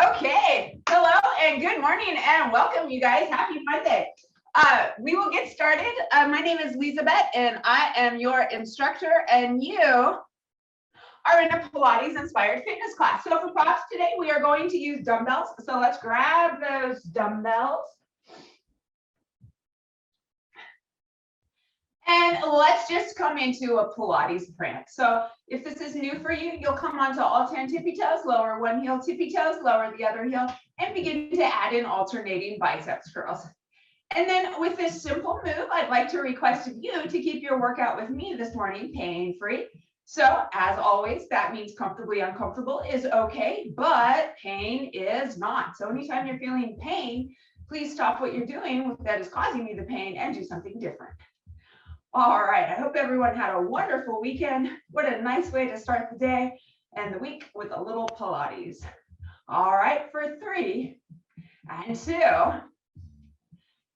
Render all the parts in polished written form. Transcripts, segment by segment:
Okay, hello and good morning and welcome, you guys. Happy Monday. We will get started. My name is Elizabeth and I am your instructor, and you are in a Pilates inspired fitness class. So for props today, we are going to use dumbbells. So let's grab those dumbbells. And let's just come into a Pilates prance. So if this is new for you, you'll come onto all 10 tippy toes, lower one heel, tippy toes, lower the other heel, and begin to add in alternating biceps curls. And then with this simple move, I'd like to request of you to keep your workout with me this morning pain-free. So as always, that means comfortably uncomfortable is okay, but pain is not. So anytime you're feeling pain, please stop what you're doing that is causing you the pain and do something different. All right, I hope everyone had a wonderful weekend. What a nice way to start the day and the week with a little Pilates. All right, for 3 and 2.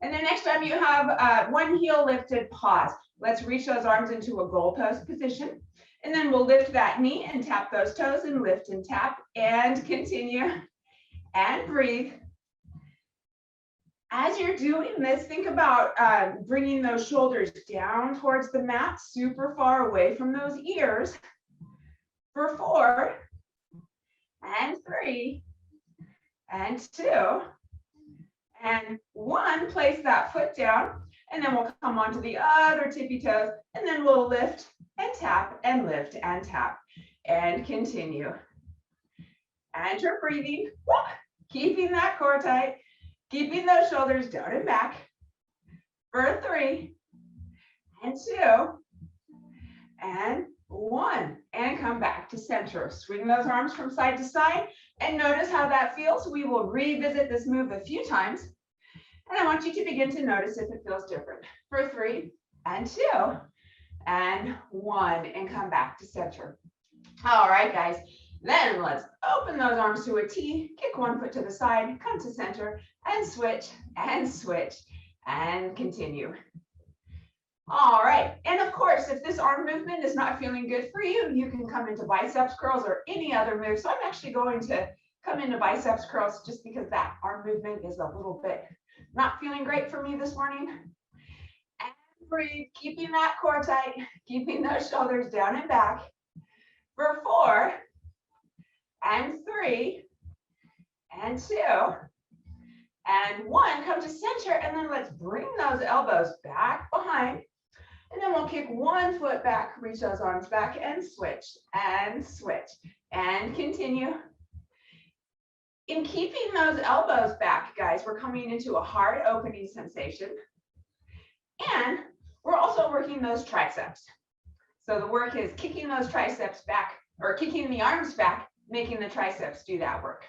And then next time you have one heel lifted, pause. Let's reach those arms into a goalpost position. And then we'll lift that knee and tap those toes and lift and tap and continue and breathe. As you're doing this, think about bringing those shoulders down towards the mat, super far away from those ears. For 4 and 3 and 2 and 1, place that foot down, and then we'll come onto the other tippy toes, and then we'll lift and tap and lift and tap and continue. And you're breathing, keeping that core tight. Keeping those shoulders down and back for 3 and 2 and 1. And come back to center. Swing those arms from side to side and notice how that feels. We will revisit this move a few times. And I want you to begin to notice if it feels different. For 3 and 2 and 1. And come back to center. All right, guys. Then let's open those arms to a T, kick one foot to the side, come to center, and switch, and continue. All right, and of course, if this arm movement is not feeling good for you, you can come into biceps curls or any other move. So I'm actually going to come into biceps curls just because that arm movement is a little bit not feeling great for me this morning. And breathe, keeping that core tight, keeping those shoulders down and back. For 4 and 3 and 2 and 1, come to center, and then let's bring those elbows back behind, and then we'll kick one foot back, reach those arms back, and switch and continue. In keeping those elbows back, guys, we're coming into a hard opening sensation, and we're also working those triceps. So the work is kicking those triceps back, or kicking the arms back, making the triceps do that work.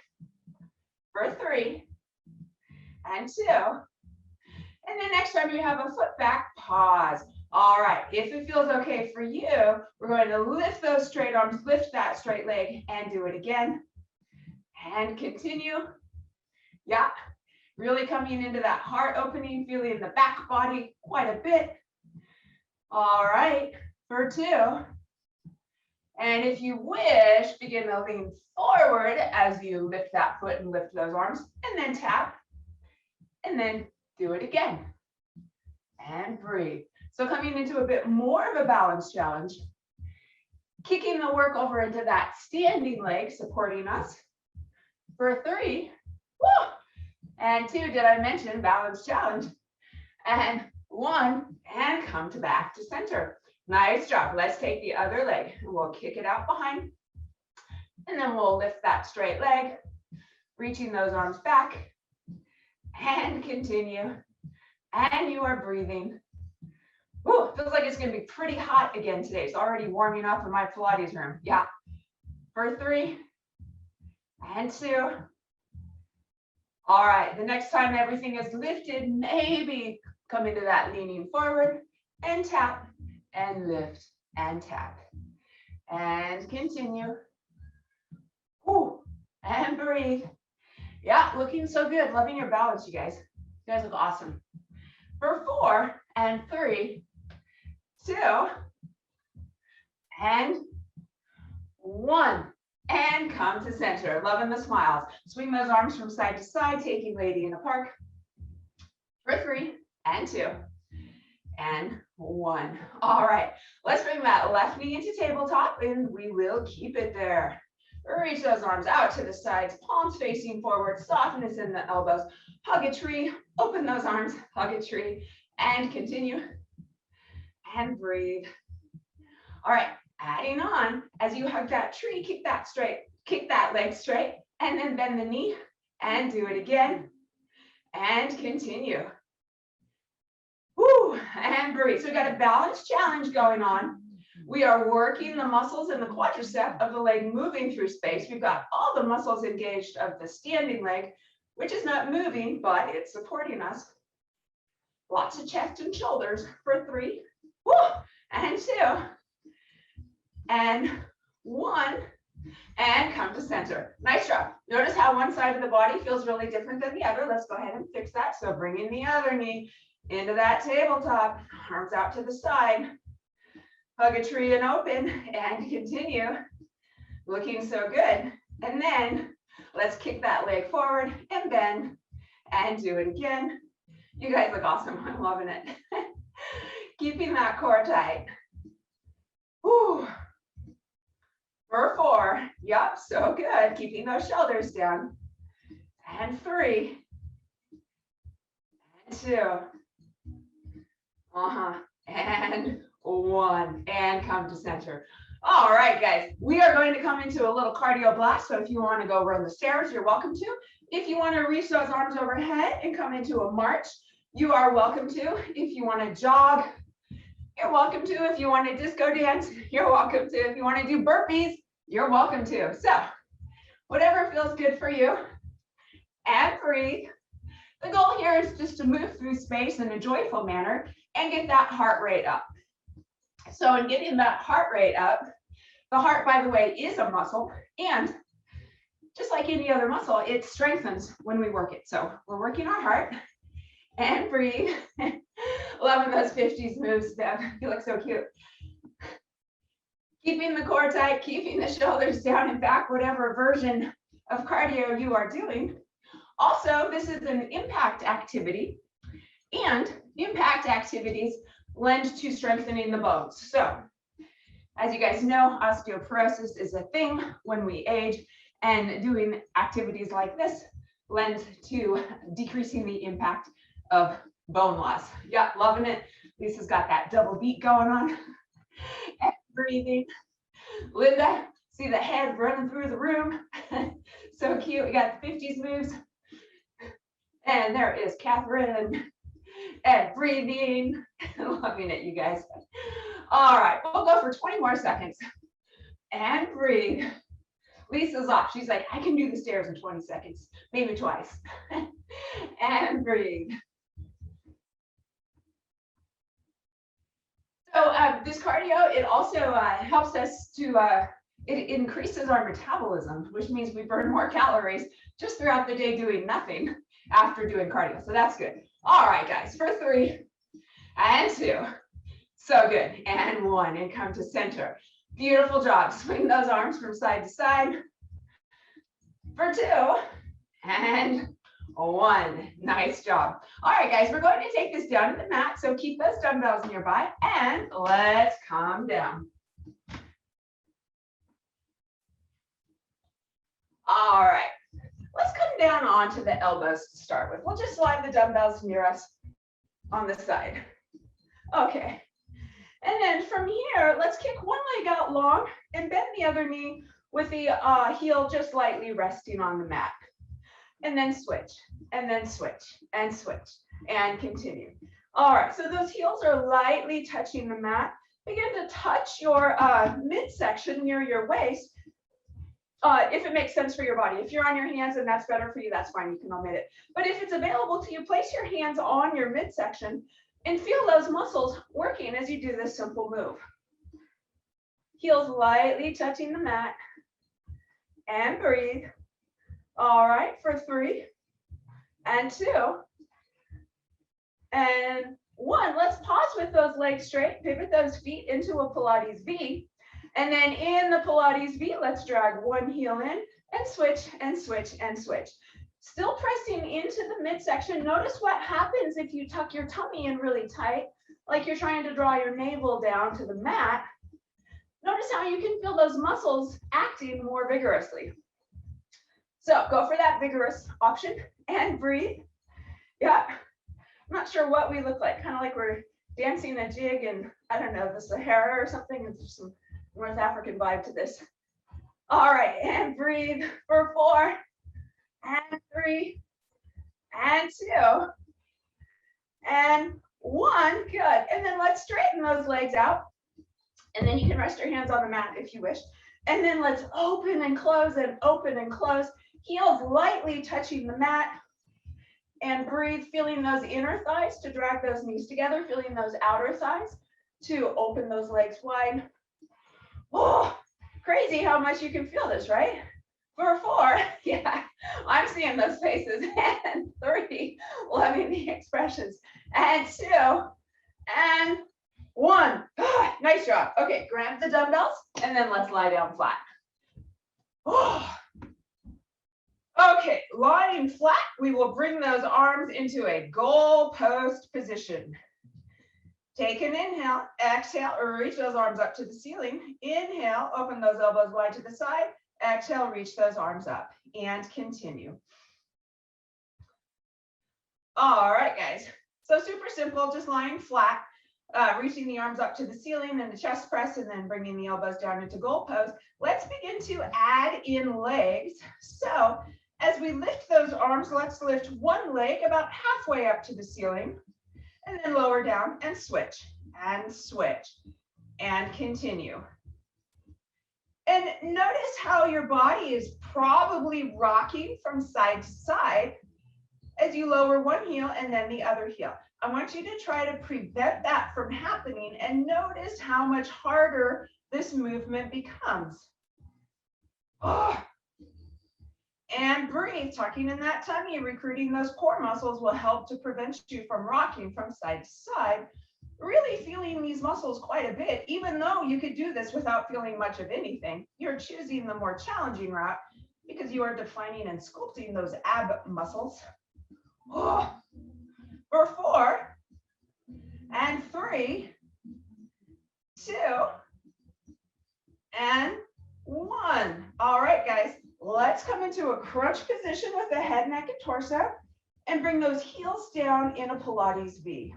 For 3 and 2. And then next time you have a foot back, pause. All right, if it feels okay for you, we're going to lift those straight arms, lift that straight leg, and do it again. And continue. Yeah, really coming into that heart opening, feeling the back body quite a bit. All right, for 2. And if you wish, begin to lean forward as you lift that foot and lift those arms, and then tap, and then do it again. And breathe. So coming into a bit more of a balance challenge, kicking the work over into that standing leg, supporting us. For 3, and 2, did I mention balance challenge? And 1, and come to back to center. Nice job. Let's take the other leg. We'll kick it out behind. And then we'll lift that straight leg, reaching those arms back, and continue. And you are breathing. Ooh, feels like it's going to be pretty hot again today. It's already warming up in my Pilates room. Yeah. For 3 and 2. All right. The next time everything is lifted, maybe come into that leaning forward and tap. And lift and tap and continue. Ooh, and breathe. Yeah, looking so good. Loving your balance, you guys. You guys look awesome. For 4 and 3, 2 and 1. and come to center. Loving the smiles. Swing those arms from side to side, taking Lady in the Park for 3 and 2 and 1. All right, let's bring that left knee into tabletop and we will keep it there. Reach those arms out to the sides, palms facing forward, softness in the elbows. Hug a tree, open those arms, hug a tree, and continue. And breathe. All right, adding on, as you hug that tree, kick that straight, kick that leg straight, and then bend the knee, and do it again, and continue. Woo, and breathe. So we got a balance challenge going on. We are working the muscles in the quadricep of the leg moving through space. We've got all the muscles engaged of the standing leg, which is not moving, but it's supporting us. Lots of chest and shoulders for 3, woo, and 2, and 1, and come to center. Nice job. Notice how one side of the body feels really different than the other. Let's go ahead and fix that. So bringing the other knee into that tabletop, arms out to the side. Hug a tree and open and continue. Looking so good. And then let's kick that leg forward and bend and do it again. You guys look awesome. I'm loving it. Keeping that core tight. Whew. For 4. Yep, so good. Keeping those shoulders down. And 3. And 2. And 1, and come to center. All right, guys, we are going to come into a little cardio blast. So if you want to go run the stairs, you're welcome to. If you want to reach those arms overhead and come into a march, you are welcome to. If you want to jog, you're welcome to. If you want to disco dance, you're welcome to. If you want to do burpees, you're welcome to. So whatever feels good for you. And breathe. The goal here is just to move through space in a joyful manner and get that heart rate up. So in getting that heart rate up, the heart, by the way, is a muscle, and just like any other muscle, it strengthens when we work it. So we're working our heart, and breathe. Loving those 50s moves, Deb. You look so cute. Keeping the core tight, keeping the shoulders down and back, whatever version of cardio you are doing. Also, this is an impact activity, and impact activities lend to strengthening the bones. So, as you guys know, osteoporosis is a thing when we age, and doing activities like this lends to decreasing the impact of bone loss. Yeah, loving it. Lisa's got that double beat going on. And breathing. Linda, see the head running through the room. So cute. We got the 50s moves. And there is Catherine. And breathing. Loving it, you guys. All right, we'll go for 20 more seconds. And breathe. Lisa's off. She's like, I can do the stairs in 20 seconds, maybe twice. And breathe. So this cardio, it also helps us to, it increases our metabolism, which means we burn more calories just throughout the day doing nothing after doing cardio. So that's good. All right, guys, for 3 and 2. So good. And 1, and come to center. Beautiful job. Swing those arms from side to side. For 2 and 1. Nice job. All right, guys, we're going to take this down to the mat. So keep those dumbbells nearby and let's calm down. All right, let's come down onto the elbows to start with. We'll just slide the dumbbells near us on the side. Okay. And then from here, let's kick one leg out long and bend the other knee with the heel just lightly resting on the mat. And then switch, and then switch, and switch, and continue. All right, so those heels are lightly touching the mat. Begin to touch your midsection near your waist, if it makes sense for your body. If you're on your hands and that's better for you, that's fine, you can omit it. But if it's available to you, place your hands on your midsection and feel those muscles working as you do this simple move. Heels lightly touching the mat, and breathe. All right, for 3 and 2 and 1. Let's pause with those legs straight, pivot those feet into a Pilates V, And then in the Pilates V, let's drag one heel in and switch and switch and switch. Still pressing into the midsection. Notice what happens if you tuck your tummy in really tight, like you're trying to draw your navel down to the mat. Notice how you can feel those muscles acting more vigorously. So go for that vigorous option and breathe. Yeah, I'm not sure what we look like, kind of like we're dancing a jig in, I don't know, the Sahara or something. There's some North African vibe to this. All right, and breathe for 4 and 3 and 2 and 1. Good. And then let's straighten those legs out. And then you can rest your hands on the mat if you wish. And then let's open and close and open and close. Heels lightly touching the mat. And breathe, feeling those inner thighs to drag those knees together, feeling those outer thighs to open those legs wide. Oh, crazy how much you can feel this, right? For 4, yeah, I'm seeing those faces. And 3, loving the expressions. And 2, and 1. Ah, nice job. Okay, grab the dumbbells and then let's lie down flat. Oh. Okay, lying flat, we will bring those arms into a goal post position. Take an inhale, exhale, or reach those arms up to the ceiling. Inhale, open those elbows wide to the side. Exhale, reach those arms up and continue. All right, guys. So super simple, just lying flat, reaching the arms up to the ceiling and the chest press, and then bringing the elbows down into goal pose. Let's begin to add in legs. So as we lift those arms, let's lift one leg about halfway up to the ceiling, and then lower down and switch and continue. And notice how your body is probably rocking from side to side as you lower one heel and then the other heel. I want you to try to prevent that from happening and notice how much harder this movement becomes. Oh. And breathe, tucking in that tummy, recruiting those core muscles will help to prevent you from rocking from side to side, really feeling these muscles quite a bit. Even though you could do this without feeling much of anything, you're choosing the more challenging route because you are defining and sculpting those ab muscles. Oh. For 4 and 3, 2 and 1. All right, guys. Let's come into a crunch position with the head, neck, and torso and bring those heels down in a Pilates V.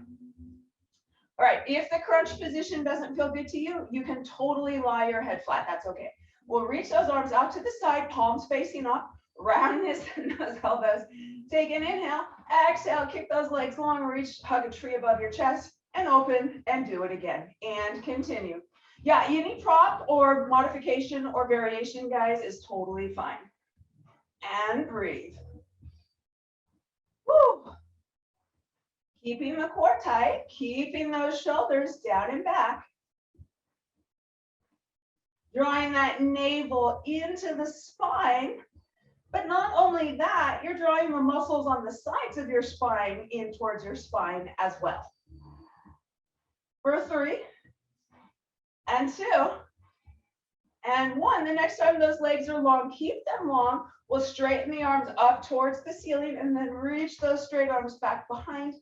All right, if the crunch position doesn't feel good to you, you can totally lie your head flat. That's okay. We'll reach those arms out to the side, palms facing up, roundness in those elbows. Take an inhale, exhale, kick those legs long, reach, hug a tree above your chest, and open, and do it again, and continue. Yeah, any prop or modification or variation, guys, is totally fine. And breathe. Woo. Keeping the core tight, keeping those shoulders down and back. Drawing that navel into the spine. But not only that, you're drawing the muscles on the sides of your spine in towards your spine as well. For 3 and 2 and 1. The next time those legs are long, keep them long. We'll straighten the arms up towards the ceiling and then reach those straight arms back behind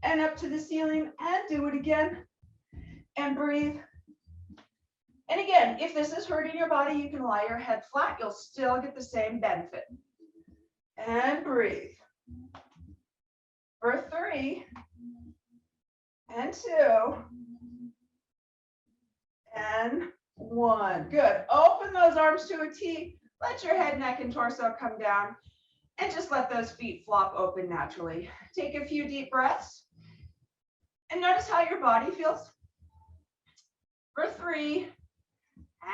and up to the ceiling and do it again. And breathe. And again, if this is hurting your body, you can lie your head flat. You'll still get the same benefit. And breathe. For 3 and 2 and 1. Good. Open those arms to a T. Let your head, neck, and torso come down. And just let those feet flop open naturally. Take a few deep breaths. And notice how your body feels. For 3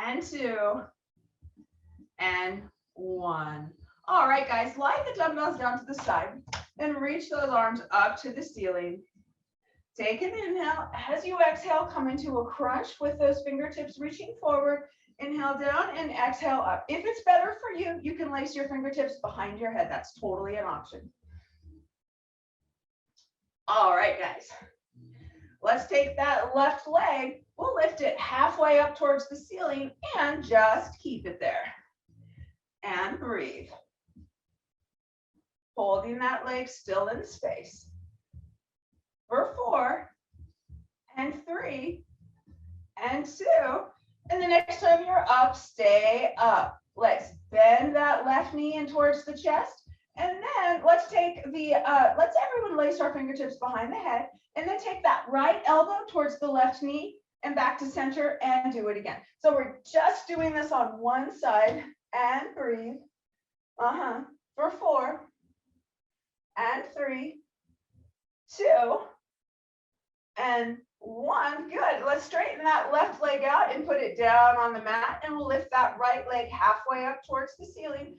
and 2 and 1. All right, guys, lie the dumbbells down to the side and reach those arms up to the ceiling. Take an inhale. As you exhale, come into a crunch with those fingertips reaching forward. Inhale down and exhale up. If it's better for you, you can lace your fingertips behind your head. That's totally an option. All right, guys. Let's take that left leg, we'll lift it halfway up towards the ceiling and just keep it there. And breathe. Holding that leg still in space. For 4, and 3, and 2. And the next time you're up, stay up. Let's bend that left knee in towards the chest. And then let's take the, let's everyone lace our fingertips behind the head. And then take that right elbow towards the left knee and back to center and do it again. So we're just doing this on one side and breathe. For 4, and 3, 2, and 1. Good. Let's straighten that left leg out and put it down on the mat, and we'll lift that right leg halfway up towards the ceiling.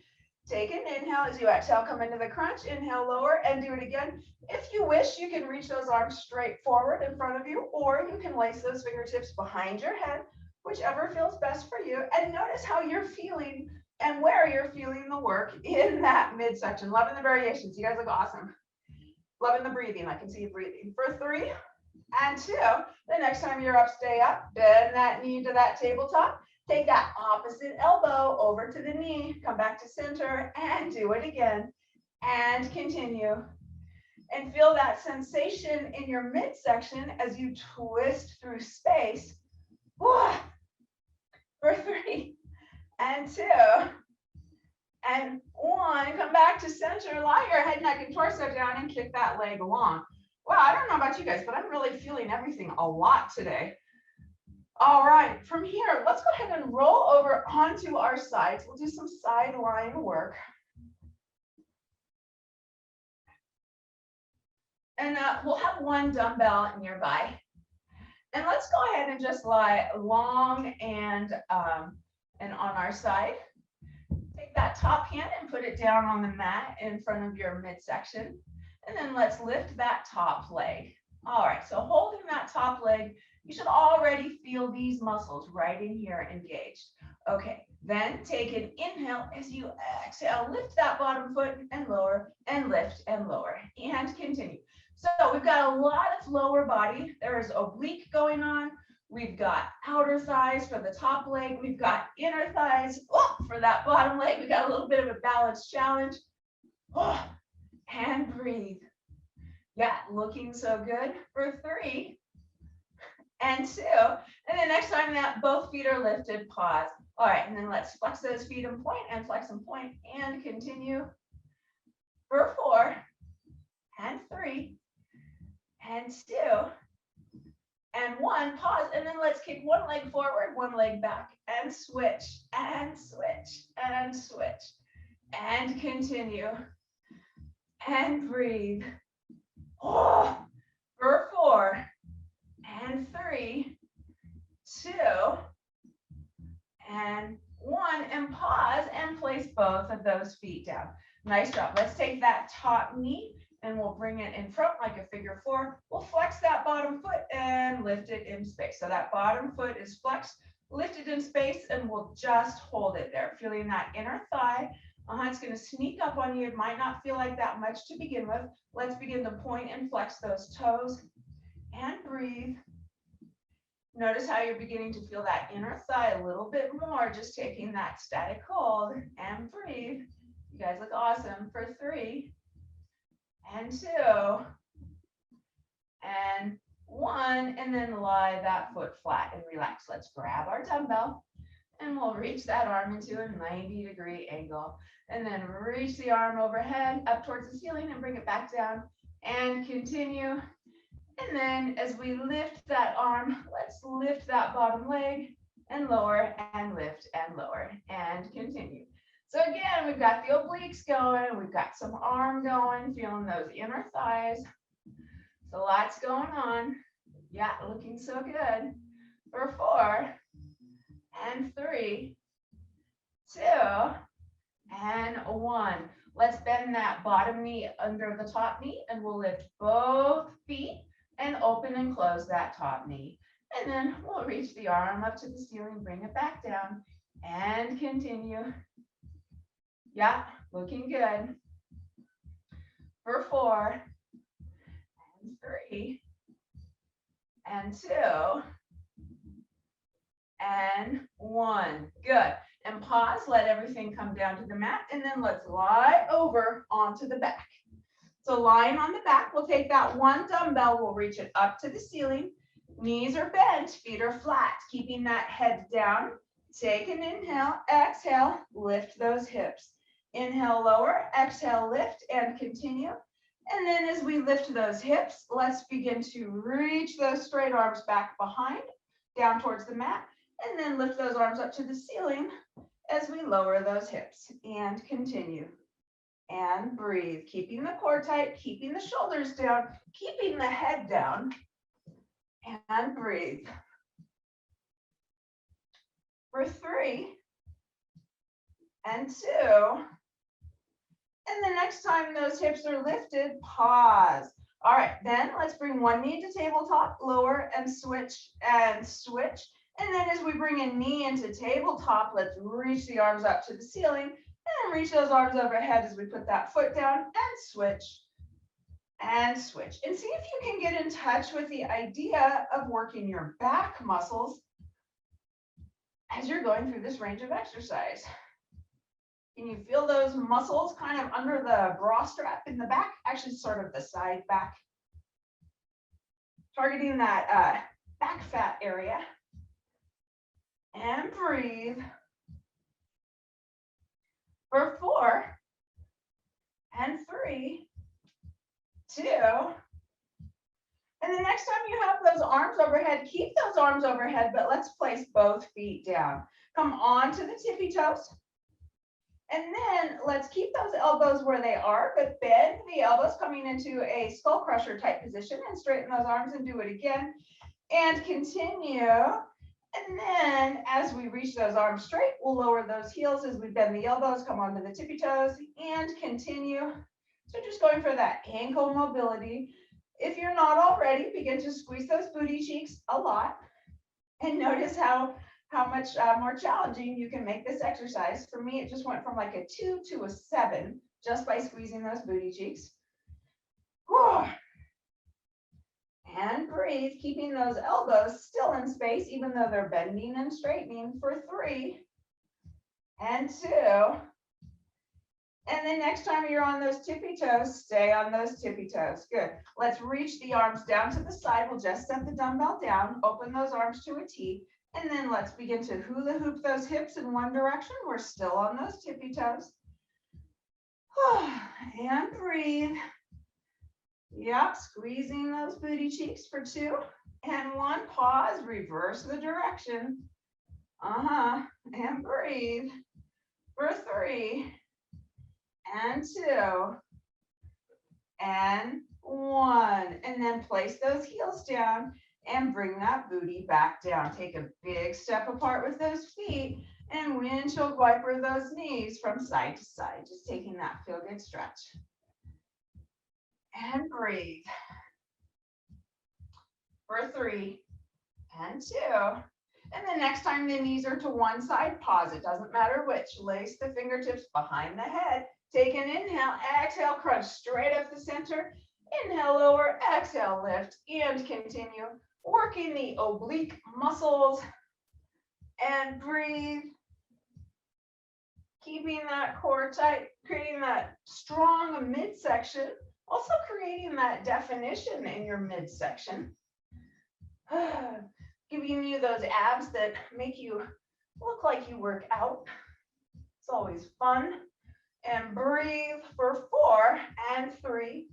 Take an inhale. As you exhale, come into the crunch. Inhale, lower, and do it again. If you wish, you can reach those arms straight forward in front of you, or you can lace those fingertips behind your head, whichever feels best for you. And notice how you're feeling and where you're feeling the work in that midsection. Loving the variations. You guys look awesome. Loving the breathing. I can see you breathing. For 3, and 2. The next time you're up, stay up. Bend that knee to that tabletop. Take that opposite elbow over to the knee. Come back to center and do it again. And continue. And feel that sensation in your midsection as you twist through space. For 3, and 2, and 1. Come back to center. Lie your head, neck, and torso down and kick that leg along. Wow, I don't know about you guys, but I'm really feeling everything a lot today. All right, from here, let's go ahead and roll over onto our sides. We'll do some side lying work. And we'll have one dumbbell nearby. And let's go ahead and just lie long and on our side. Take that top hand and put it down on the mat in front of your midsection. And then let's lift that top leg. All right, so holding that top leg, you should already feel these muscles right in here engaged. Okay, then take an inhale. As you exhale, lift that bottom foot and lower, and lift and lower, and continue. So we've got a lot of lower body. There is oblique going on. We've got outer thighs for the top leg. We've got inner thighs for that bottom leg. We've got a little bit of a balance challenge. And breathe. Yeah, looking so good. For 3, and 2. And then next time that both feet are lifted, pause. All right, and then let's flex those feet and point, and flex and point, and continue. For 4, and 3, and 2, and 1. Pause, and then let's kick one leg forward, one leg back, and switch, and switch, and switch, and continue. And breathe. For 4, and 3, 2, and 1, and pause and place both of those feet down. Nice job. Let's take that top knee and we'll bring it in front like a figure 4. We'll flex that bottom foot and lift it in space. So that bottom foot is flexed, lifted in space, and we'll just hold it there. Feeling that inner thigh. It's going to sneak up on you. It might not feel like that much to begin with. Let's begin to point and flex those toes and breathe. Notice how you're beginning to feel that inner thigh a little bit more, just taking that static hold, and breathe. You guys look awesome. For 3, and 2, and 1, and then lie that foot flat and relax. Let's grab our dumbbell and we'll reach that arm into a 90-degree angle, and then reach the arm overhead up towards the ceiling and bring it back down and continue. And then as we lift that arm, let's lift that bottom leg and lower and lift and lower and continue. So again, we've got the obliques going, we've got some arm going, feeling those inner thighs. So lots going on. Yeah, looking so good. For 4, and 3, 2, and 1. Let's bend that bottom knee under the top knee, and we'll lift both feet and open and close that top knee. And then we'll reach the arm up to the ceiling, bring it back down, and continue. Yeah, looking good. For 4, and 3, and 2, and 1. Good. And pause, let everything come down to the mat, and then let's lie over onto the back. So lying on the back, we'll take that one dumbbell, we'll reach it up to the ceiling. Knees are bent, feet are flat, keeping that head down. Take an inhale, exhale, lift those hips. Inhale, lower, exhale, lift, and continue. And then as we lift those hips, let's begin to reach those straight arms back behind, down towards the mat, and then lift those arms up to the ceiling as we lower those hips and continue. And breathe, keeping the core tight, keeping the shoulders down, keeping the head down, and breathe. For 3, and 2. And the next time those hips are lifted, pause. All right, then let's bring one knee to tabletop, lower and switch and switch. And then as we bring a knee into tabletop, let's reach the arms up to the ceiling and reach those arms overhead as we put that foot down and switch and switch. And see if you can get in touch with the idea of working your back muscles as you're going through this range of exercise. Can you feel those muscles kind of under the bra strap in the back? Actually, sort of the side back. Targeting that back fat area. And breathe. For 4, and 3, 2. And the next time you have those arms overhead, keep those arms overhead, but let's place both feet down. Come on to the tippy toes. And then let's keep those elbows where they are, but bend the elbows coming into a skull crusher type position and straighten those arms and do it again. And continue. And then as we reach those arms straight, we'll lower those heels as we bend the elbows, come onto the tippy toes and continue. So just going for that ankle mobility. If you're not already, begin to squeeze those booty cheeks a lot and notice how much more challenging you can make this exercise. For me, it just went from like a 2 to a 7 just by squeezing those booty cheeks. Whew. And breathe, keeping those elbows still in space, even though they're bending and straightening for 3, and 2. And then next time you're on those tippy toes, stay on those tippy toes. Good. Let's reach the arms down to the side. We'll just set the dumbbell down, open those arms to a T, and then let's begin to hula hoop those hips in one direction. We're still on those tippy toes. And breathe. Yep, squeezing those booty cheeks for 2, and 1. Pause, reverse the direction. And breathe. For 3, and 2, and 1. And then place those heels down and bring that booty back down. Take a big step apart with those feet and windshield wiper those knees from side to side. Just taking that feel good stretch. And breathe. For 3, and 2. And the next time the knees are to one side, pause. It doesn't matter which. Lace the fingertips behind the head. Take an inhale, exhale, crunch straight up the center. Inhale, lower, exhale, lift, and continue. Working the oblique muscles. And breathe. Keeping that core tight, creating that strong midsection. Also creating that definition in your midsection. Giving you those abs that make you look like you work out. It's always fun. And breathe for 4, and 3,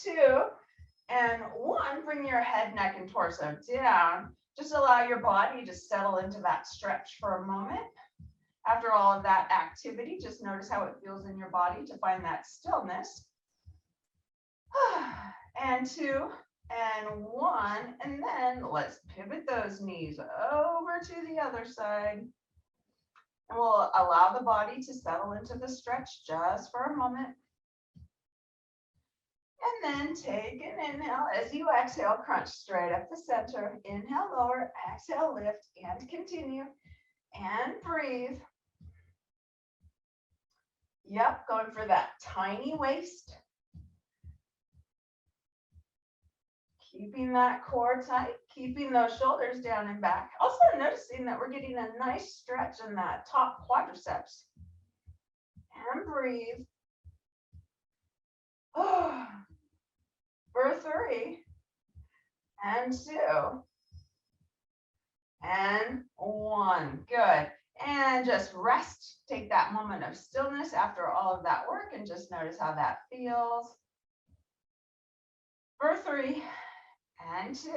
2, and 1. Bring your head, neck, and torso down. Just allow your body to settle into that stretch for a moment. After all of that activity, just notice how it feels in your body to find that stillness. And 2, and 1, and then let's pivot those knees over to the other side. And we'll allow the body to settle into the stretch just for a moment. And then take an inhale. As you exhale, crunch straight up the center. Inhale, lower, exhale, lift, and continue. And breathe. Yep, going for that tiny waist. Keeping that core tight, keeping those shoulders down and back. Also noticing that we're getting a nice stretch in that top quadriceps. And breathe. Oh, for 3 and 2 and 1. Good. And just rest. Take that moment of stillness after all of that work and just notice how that feels. For 3 and 2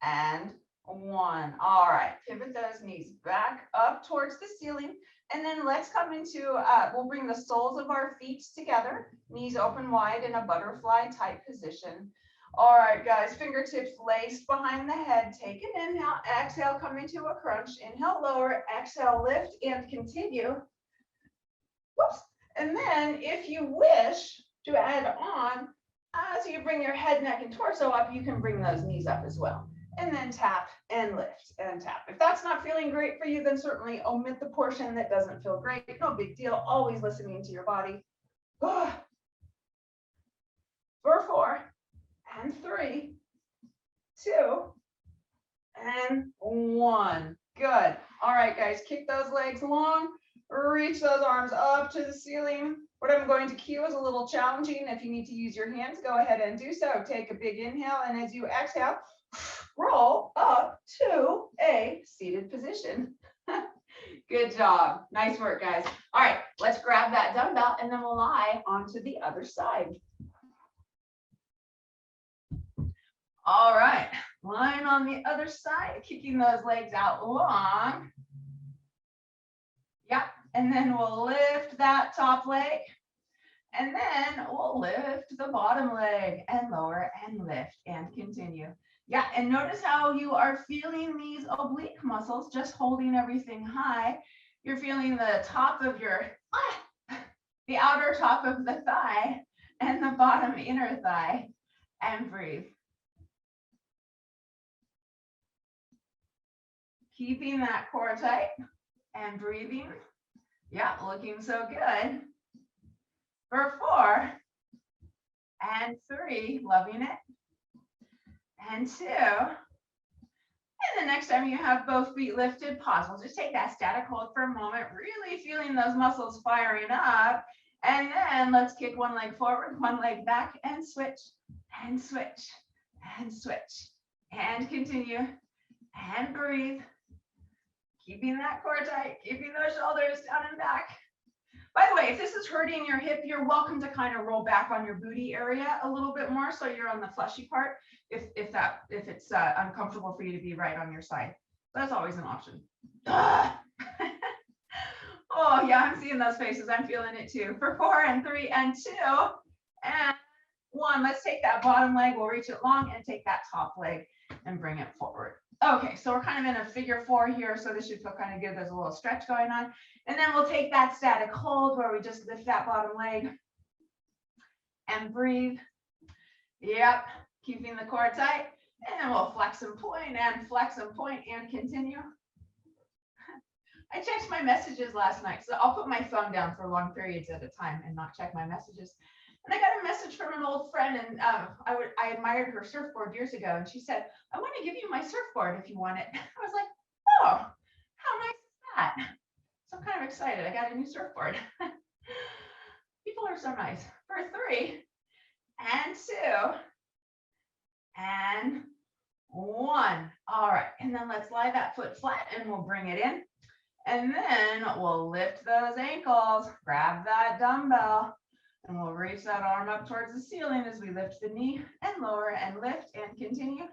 and 1. All right, pivot those knees back up towards the ceiling. And then let's come into, we'll bring the soles of our feet together, knees open wide in a butterfly type position. All right, guys, fingertips laced behind the head. Take an inhale, exhale, come into a crunch. Inhale, lower, exhale, lift, and continue. Whoops. And then if you wish to add on, as you bring your head, neck, and torso up, you can bring those knees up as well. And then tap and lift and tap. If that's not feeling great for you, then certainly omit the portion that doesn't feel great. No big deal. Always listening to your body. For 4 and 3, 2 and 1. Good. All right, guys, kick those legs long. Reach those arms up to the ceiling. What I'm going to cue is a little challenging. If you need to use your hands, go ahead and do so. Take a big inhale, and as you exhale, roll up to a seated position. Good job. Nice work, guys. All right, let's grab that dumbbell, and then we'll lie onto the other side. All right, lying on the other side, kicking those legs out long. Yep, and then we'll lift that top leg. And then we'll lift the bottom leg and lower and lift and continue. Yeah, and notice how you are feeling these oblique muscles, just holding everything high. You're feeling the top of your, the outer top of the thigh and the bottom inner thigh. And breathe. Keeping that core tight and breathing. Yeah, looking so good. For 4 and 3, loving it. And 2. And the next time you have both feet lifted, pause. We'll just take that static hold for a moment, really feeling those muscles firing up. And then let's kick one leg forward, one leg back, and switch, and switch, and switch. And continue, and breathe. Keeping that core tight, keeping those shoulders down and back. By the way, if this is hurting your hip, you're welcome to kind of roll back on your booty area a little bit more, so you're on the fleshy part. If it's uncomfortable for you to be right on your side, that's always an option. Oh yeah, I'm seeing those faces. I'm feeling it too. For 4 and 3 and 2 and 1. Let's take that bottom leg. We'll reach it long and take that top leg and bring it forward. Okay, so we're kind of in a figure 4 here, so this should feel kind of good. There's a little stretch going on. And then we'll take that static hold where we just lift that bottom leg and breathe. Yep, keeping the core tight. And then we'll flex and point and continue. I checked my messages last night, so I'll put my phone down for long periods at a time and not check my messages. And I got a message from an old friend, and I admired her surfboard years ago, and she said, I want to give you my surfboard if you want it. I was like, oh, how nice is that? So I'm kind of excited. I got a new surfboard. People are so nice. For 3 and 2 and 1. All right, and then let's lie that foot flat, and we'll bring it in. And then we'll lift those ankles, grab that dumbbell, and we'll reach that arm up towards the ceiling as we lift the knee and lower and lift and continue.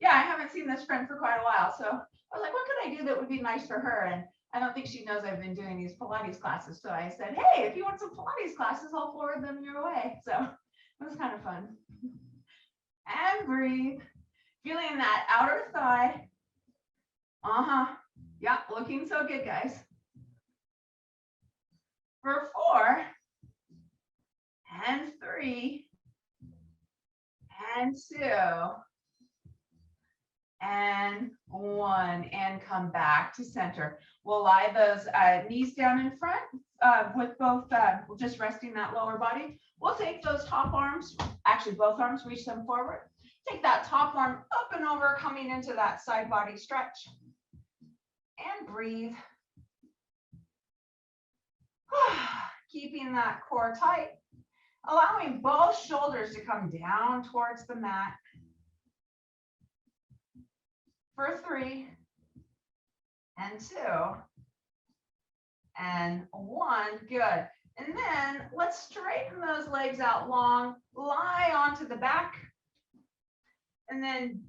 Yeah, I haven't seen this friend for quite a while, so I was like, what could I do that would be nice for her? And I don't think she knows I've been doing these Pilates classes. So I said, hey, if you want some Pilates classes, I'll forward them your way. So it was kind of fun. And breathe. Feeling that outer thigh. Yeah, looking so good, guys. For 4 and 3 and 2 and 1, and come back to center. We'll lie those knees down in front, with both, just resting that lower body. We'll take those top arms, actually both arms, reach them forward. Take that top arm up and over, coming into that side body stretch. And breathe. Keeping that core tight. Allowing both shoulders to come down towards the mat. For 3, and 2, and 1, good. And then let's straighten those legs out long, lie onto the back. And then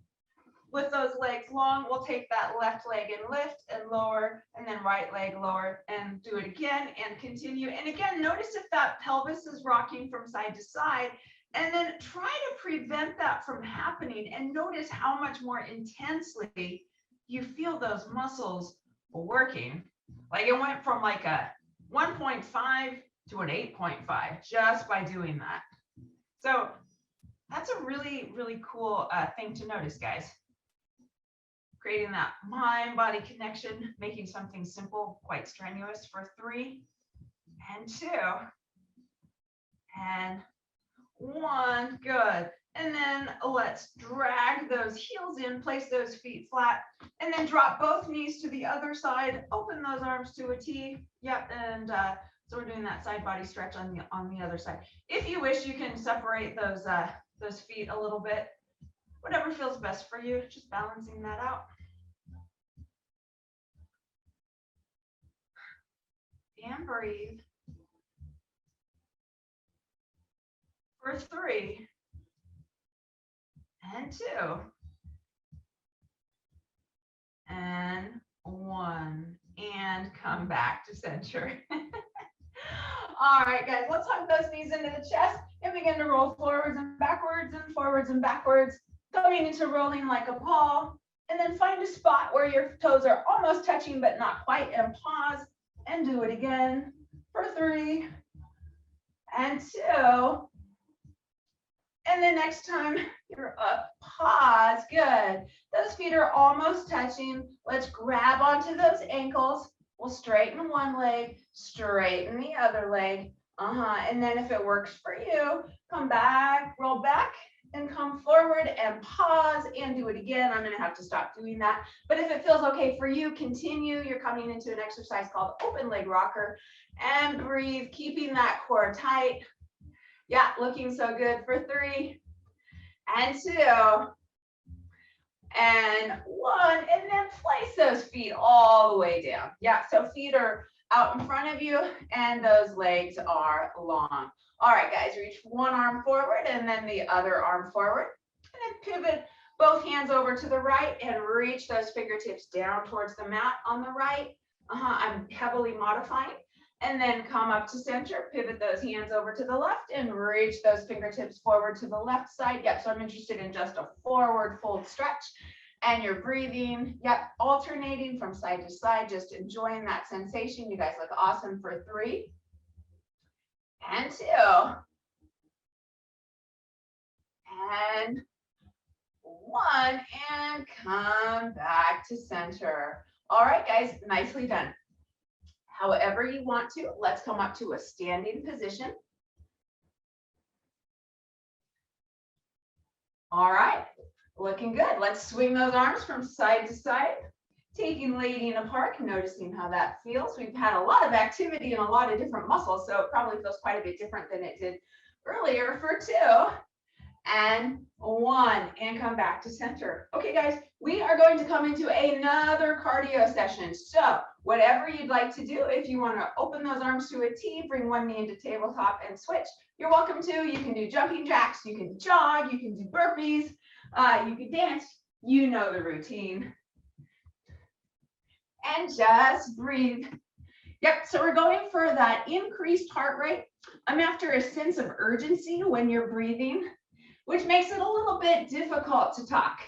with those legs long, we'll take that left leg and lift and lower, and then right leg lower, and do it again and continue. And again, notice if that pelvis is rocking from side to side, and then try to prevent that from happening, and notice how much more intensely you feel those muscles working. Like it went from like a 1.5 to an 8.5 just by doing that. So that's a really, really cool thing to notice, guys. Creating that mind-body connection, making something simple quite strenuous for 3, and 2, and 1, good. And then let's drag those heels in, place those feet flat, and then drop both knees to the other side, open those arms to a T. Yep, and so we're doing that side body stretch on the other side. If you wish, you can separate those feet a little bit. Whatever feels best for you, just balancing that out. And breathe. For 3, and 2, and 1, and come back to center. All right, guys, let's hug those knees into the chest and begin to roll forwards and backwards and forwards and backwards, coming into rolling like a ball. And then find a spot where your toes are almost touching but not quite, and pause and do it again for 3, and 2. And then next time you're up, pause, good. Those feet are almost touching. Let's grab onto those ankles. We'll straighten one leg, straighten the other leg. And then if it works for you, come back, roll back, and come forward and pause and do it again. I'm gonna have to stop doing that. But if it feels okay for you, continue. You're coming into an exercise called open leg rocker, and breathe, keeping that core tight. Yeah, looking so good for 3, and 2, and 1, and then place those feet all the way down. Yeah, so feet are out in front of you and those legs are long. All right, guys, reach one arm forward and then the other arm forward. And then pivot both hands over to the right and reach those fingertips down towards the mat on the right. I'm heavily modifying. And then come up to center, pivot those hands over to the left and reach those fingertips forward to the left side. Yep, so I'm interested in just a forward fold stretch. And you're breathing, yep, alternating from side to side, just enjoying that sensation. You guys look awesome for 3, and 2, and 1, and come back to center. All right, guys, nicely done. However you want to, let's come up to a standing position. All right, looking good. Let's swing those arms from side to side, taking lady in a park, noticing how that feels. We've had a lot of activity and a lot of different muscles, so it probably feels quite a bit different than it did earlier for 2, and 1, and come back to center. Okay, guys, we are going to come into another cardio session. So whatever you'd like to do, if you want to open those arms to a T, bring one knee into tabletop and switch, you're welcome to. You can do jumping jacks, you can jog, you can do burpees, you can dance. You know the routine. And just breathe. Yep, so we're going for that increased heart rate. I'm after a sense of urgency when you're breathing, which makes it a little bit difficult to talk.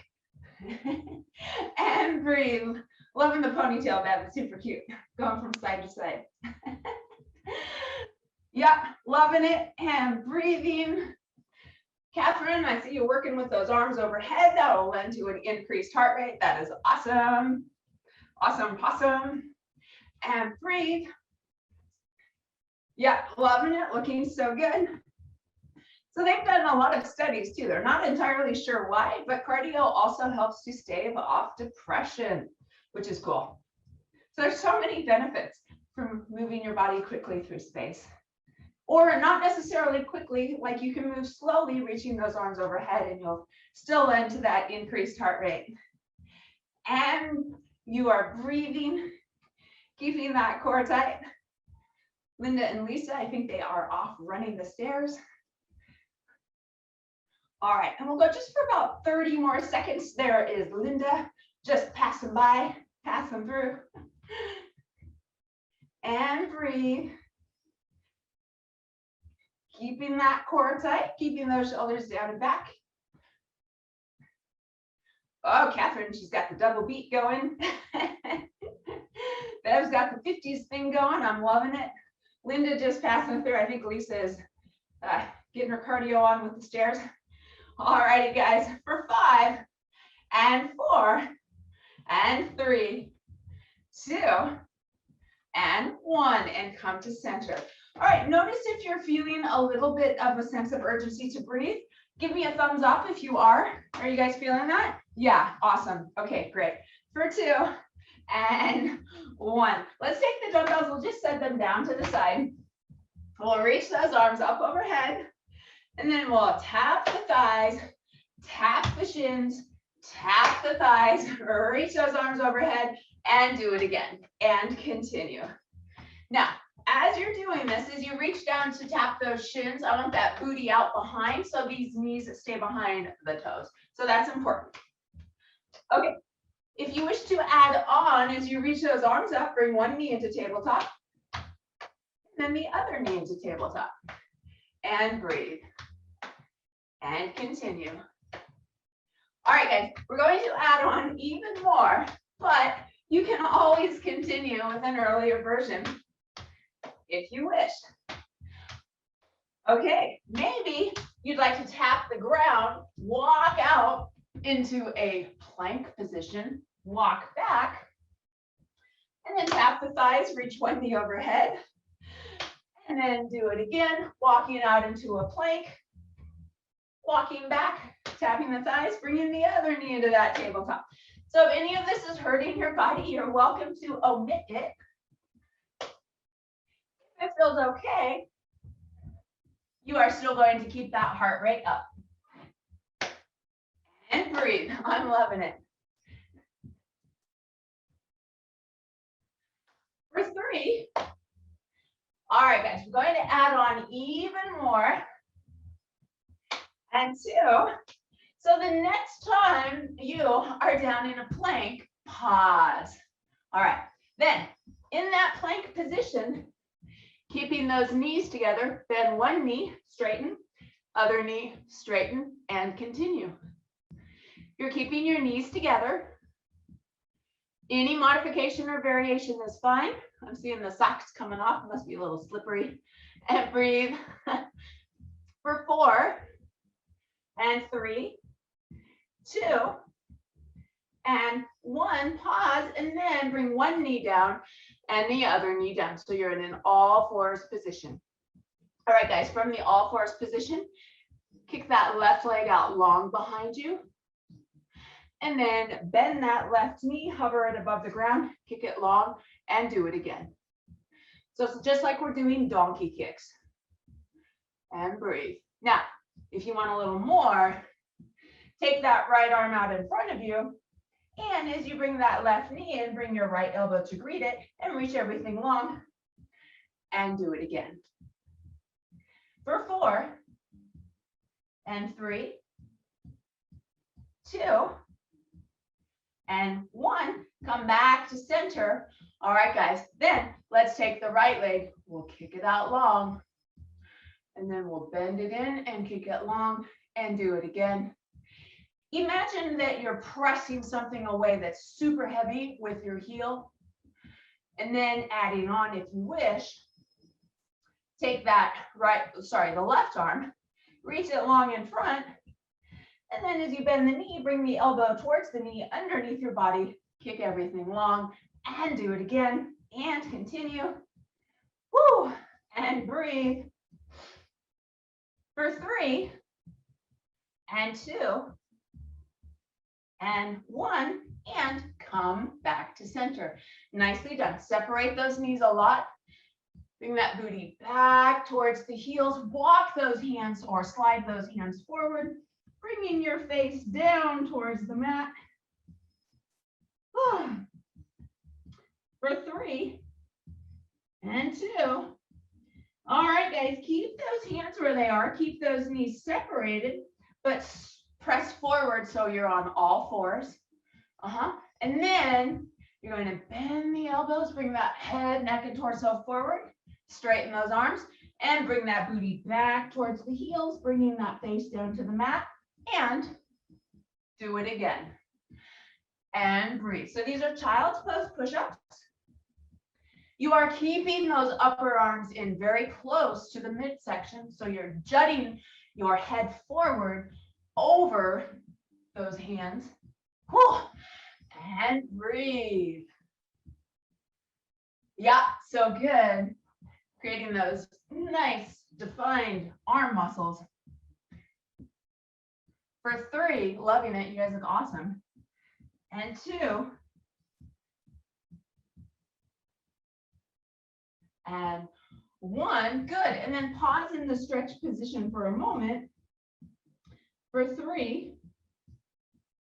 And breathe. Loving the ponytail, Bev, it's super cute. Going from side to side. Yep, loving it. And breathing. Catherine, I see you working with those arms overhead. That will lend to an increased heart rate. That is awesome. Awesome, awesome. And breathe. Yeah, loving it, looking so good. So they've done a lot of studies too. They're not entirely sure why, but cardio also helps to stave off depression, which is cool. So there's so many benefits from moving your body quickly through space. Or not necessarily quickly, like you can move slowly, reaching those arms overhead, and you'll still lend to that increased heart rate. And you are breathing, keeping that core tight. Linda and Lisa, I think they are off running the stairs. All right, and we'll go just for about 30 more seconds. There is Linda, just passing by, passing through. And breathe. Keeping that core tight, keeping those shoulders down and back. Oh, Catherine, she's got the double beat going. Bev's got the 50s thing going. I'm loving it. Linda just passing through. I think Lisa is getting her cardio on with the stairs. All righty, guys, for 5 and 4 and 3, 2 and 1, and come to center. All right, notice if you're feeling a little bit of a sense of urgency to breathe. Give me a thumbs up if you are. Are you guys feeling that? Yeah, awesome. Okay, great. For 2 and 1. Let's take the dumbbells. We'll just set them down to the side. We'll reach those arms up overhead. And then we'll tap the thighs, tap the shins, tap the thighs, reach those arms overhead, and do it again. And continue. Now, as you're doing this, as you reach down to tap those shins, I want that booty out behind, so these knees stay behind the toes. So that's important. Okay, if you wish to add on, as you reach those arms up, bring one knee into tabletop, and then the other knee into tabletop. And breathe. And continue. All right, guys, we're going to add on even more, but you can always continue with an earlier version if you wish. Okay, maybe you'd like to tap the ground, walk out into a plank position, walk back, and then tap the thighs, reach one knee overhead, and then do it again, walking out into a plank, walking back, tapping the thighs, bringing the other knee into that tabletop. So if any of this is hurting your body, you're welcome to omit it. If it feels okay, you are still going to keep that heart rate up. And breathe. I'm loving it. For 3. All right, guys, we're going to add on even more. And 2. So the next time you are down in a plank, pause. All right, then in that plank position, keeping those knees together, bend one knee, straighten, other knee, straighten, and continue. You're keeping your knees together. Any modification or variation is fine. I'm seeing the socks coming off, must be a little slippery. And breathe. For 4 and 3, 2 and 1, pause, and then bring one knee down and the other knee down. So you're in an all fours position. All right, guys, from the all fours position, kick that left leg out long behind you. And then bend that left knee, hover it above the ground, kick it long, and do it again. So it's just like we're doing donkey kicks. And breathe. Now, if you want a little more, take that right arm out in front of you. And as you bring that left knee in, bring your right elbow to greet it and reach everything long. And do it again. For 4 and 3, 2 and 1, come back to center. All right, guys, then let's take the right leg. We'll kick it out long. And then we'll bend it in and kick it long and do it again. Imagine that you're pressing something away that's super heavy with your heel. And then adding on, if you wish, take that the left arm, reach it long in front. And then as you bend the knee, bring the elbow towards the knee underneath your body, kick everything long and do it again and continue. Woo! and breathe. For 3 and 2 and 1, and come back to center. Nicely done. Separate those knees a lot. Bring that booty back towards the heels. Walk those hands or slide those hands forward, bringing your face down towards the mat. For 3 and 2. All right, guys, keep those hands where they are. Keep those knees separated, but press forward so you're on all fours. And then you're going to bend the elbows, bring that head, neck, and torso forward. Straighten those arms and bring that booty back towards the heels, bringing that face down to the mat, and do it again. And breathe. So these are child's pose push-ups. You are keeping those upper arms in very close to the midsection, so you're jutting your head forward over those hands. And breathe. Yeah, so good. Creating those nice defined arm muscles. For 3, loving it. You guys look awesome. And 2. And 1, good. And then pause in the stretch position for a moment. For 3,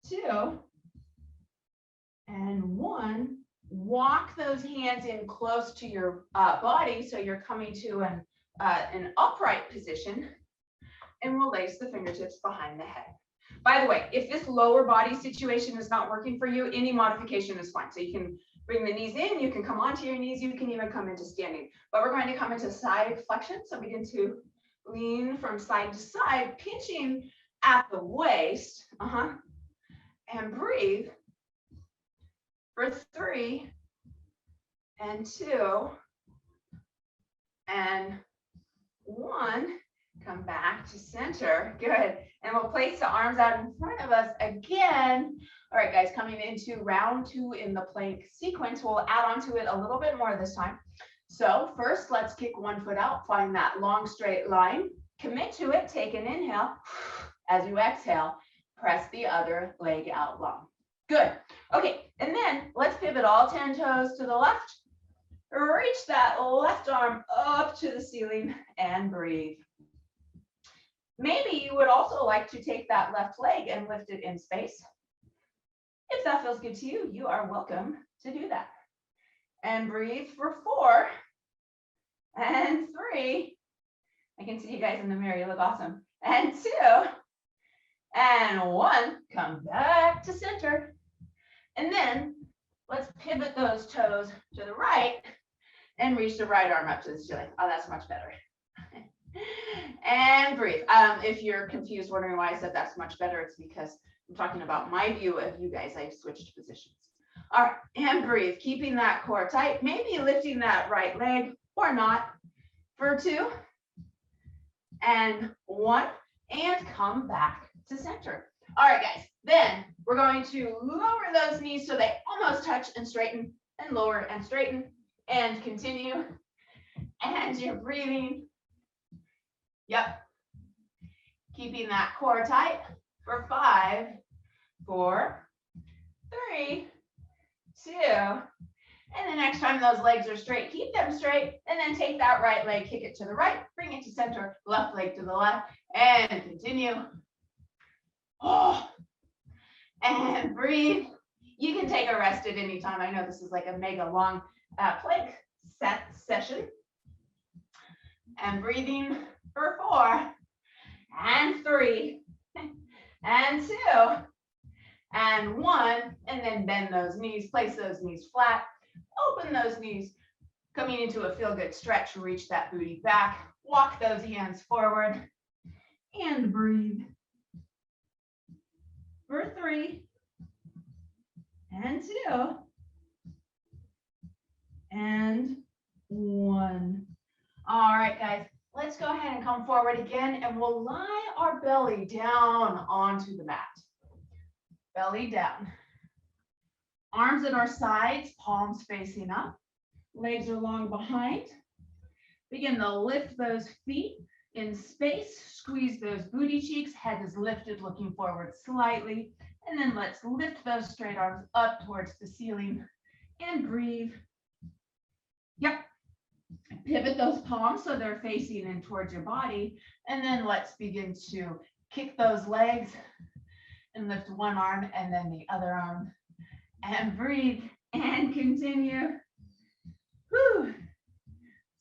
2, and 1. Walk those hands in close to your body, so you're coming to an upright position, and we'll lace the fingertips behind the head. By the way, if this lower body situation is not working for you, any modification is fine. So you can bring the knees in, you can come onto your knees, you can even come into standing. But we're going to come into side flexion, so begin to lean from side to side, pinching at the waist, and breathe. For 3 and 2 and 1, come back to center. Good. And we'll place the arms out in front of us again. All right, guys, coming into round 2 in the plank sequence. We'll add on to it a little bit more this time. So first, let's kick one foot out. Find that long straight line. Commit to it. Take an inhale. As you exhale, press the other leg out long. Good. Okay, and then let's pivot all 10 toes to the left. Reach that left arm up to the ceiling and breathe. Maybe you would also like to take that left leg and lift it in space. If that feels good to you, you are welcome to do that. And breathe for 4 and 3. I can see you guys in the mirror. You look awesome. And 2 and 1. Come back to center. And then let's pivot those toes to the right and reach the right arm up to the ceiling. Oh, that's much better. And breathe. If you're confused, wondering why I said that's much better, it's because I'm talking about my view of you guys. I've switched positions. All right, and breathe, keeping that core tight, maybe lifting that right leg or not. For 2 and 1, and come back to center. All right, guys, then we're going to lower those knees so they almost touch and straighten, and lower and straighten, and continue. And you're breathing. Yep. Keeping that core tight for 5, 4, 3, 2. And the next time those legs are straight, keep them straight, and then take that right leg, kick it to the right, bring it to center, left leg to the left, and continue. And breathe. You can take a rest at any time. I know this is like a mega long plank session. And breathing for 4 and 3 and 2 and 1, and then bend those knees, place those knees flat, open those knees, coming into a feel good stretch, reach that booty back, walk those hands forward, and breathe. For 3 and 2 and 1. All right, guys, let's go ahead and come forward again, and we'll lie our belly down onto the mat. Belly down. Arms at our sides, palms facing up. Legs are long behind. Begin to lift those feet in space, squeeze those booty cheeks, head is lifted, looking forward slightly. And then let's lift those straight arms up towards the ceiling and breathe. Yep. Pivot those palms so they're facing in towards your body. And then let's begin to kick those legs and lift one arm and then the other arm. And breathe and continue. Whew.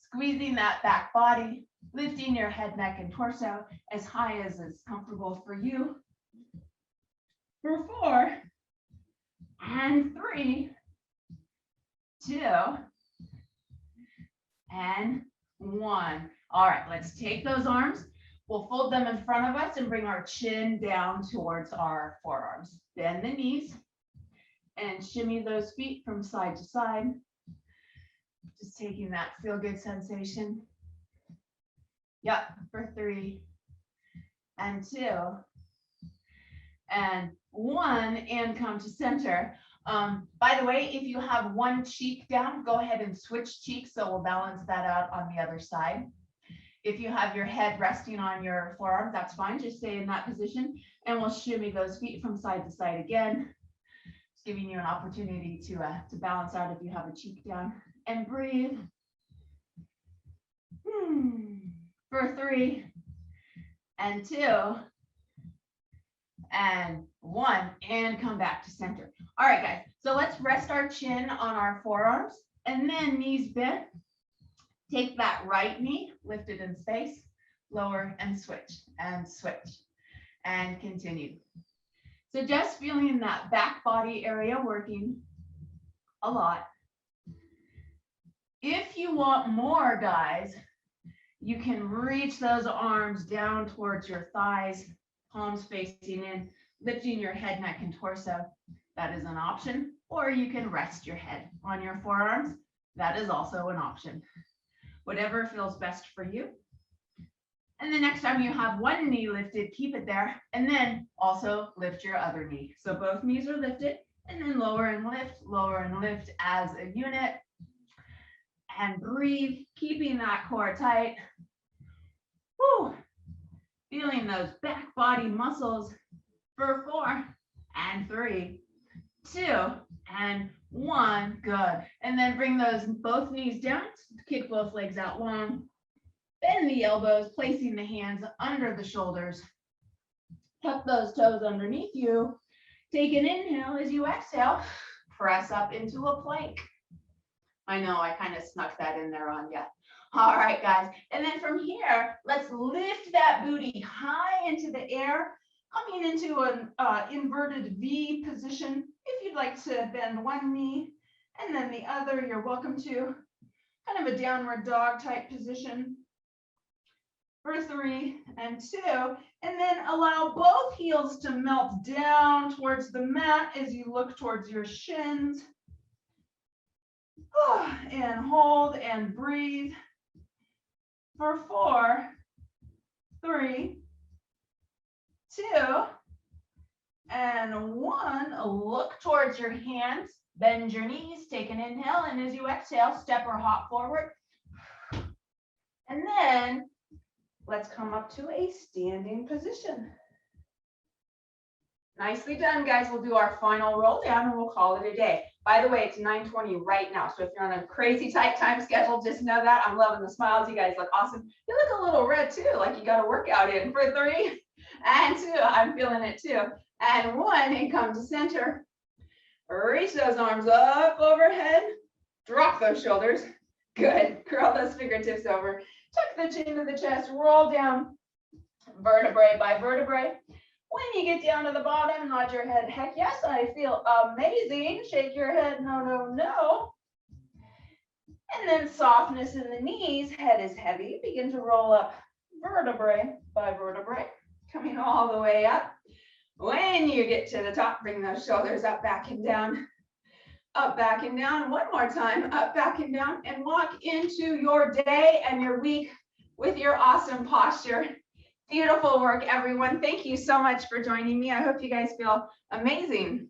Squeezing that back body, lifting your head, neck, and torso as high as is comfortable for you. For 4 and 3, 2 and 1. All right, let's take those arms. We'll fold them in front of us and bring our chin down towards our forearms. Bend the knees and shimmy those feet from side to side. Just taking that feel good sensation. Yep, for 3 and 2 and 1, and come to center. By the way, if you have one cheek down, go ahead and switch cheeks, so we'll balance that out on the other side. If you have your head resting on your forearm, that's fine. Just stay in that position, and we'll shimmy those feet from side to side again. Just giving you an opportunity to balance out if you have a cheek down. And breathe. For 3 and 2 and 1, and come back to center. All right, guys, so let's rest our chin on our forearms and then knees bent. Take that right knee, lift it in space, lower and switch and continue. So just feeling that back body area working a lot. If you want more, guys, you can reach those arms down towards your thighs, palms facing in, lifting your head, neck, and torso. That is an option. Or you can rest your head on your forearms. That is also an option. Whatever feels best for you. And the next time you have one knee lifted, keep it there. And then also lift your other knee. So both knees are lifted, and then lower and lift as a unit. And breathe, keeping that core tight. Whew. Feeling those back body muscles for 4 and 3, 2 and 1. Good. And then bring those both knees down, kick both legs out long. Bend the elbows, placing the hands under the shoulders. Tuck those toes underneath you. Take an inhale as you exhale. Press up into a plank. I know I kind of snuck that in there on you. All right, guys. And then from here, let's lift that booty high into the air, coming into an inverted V position. If you'd like to bend one knee and then the other, you're welcome to. Kind of a downward dog type position. For 3 and 2, and then allow both heels to melt down towards the mat as you look towards your shins. And hold and breathe. For 4, 3, 2, and 1. Look towards your hands. Bend your knees. Take an inhale, and as you exhale, step or hop forward. And then let's come up to a standing position. Nicely done, guys. We'll do our final roll down and we'll call it a day. By the way, it's 9:20 right now. So if you're on a crazy tight time schedule, just know that. I'm loving the smiles. You guys look awesome. You look a little red too, like you got a workout in. For 3 and 2, I'm feeling it too. And 1, and come to center. Reach those arms up overhead. Drop those shoulders. Good. Curl those fingertips over. Tuck the chin to the chest. Roll down vertebrae by vertebrae. When you get down to the bottom, nod your head. Heck yes, I feel amazing. Shake your head. No, no, no. And then softness in the knees. Head is heavy. Begin to roll up vertebrae by vertebrae. Coming all the way up. When you get to the top, bring those shoulders up, back and down. Up, back and down. One more time. Up, back and down. And walk into your day and your week with your awesome posture. Beautiful work, everyone. Thank you so much for joining me. I hope you guys feel amazing.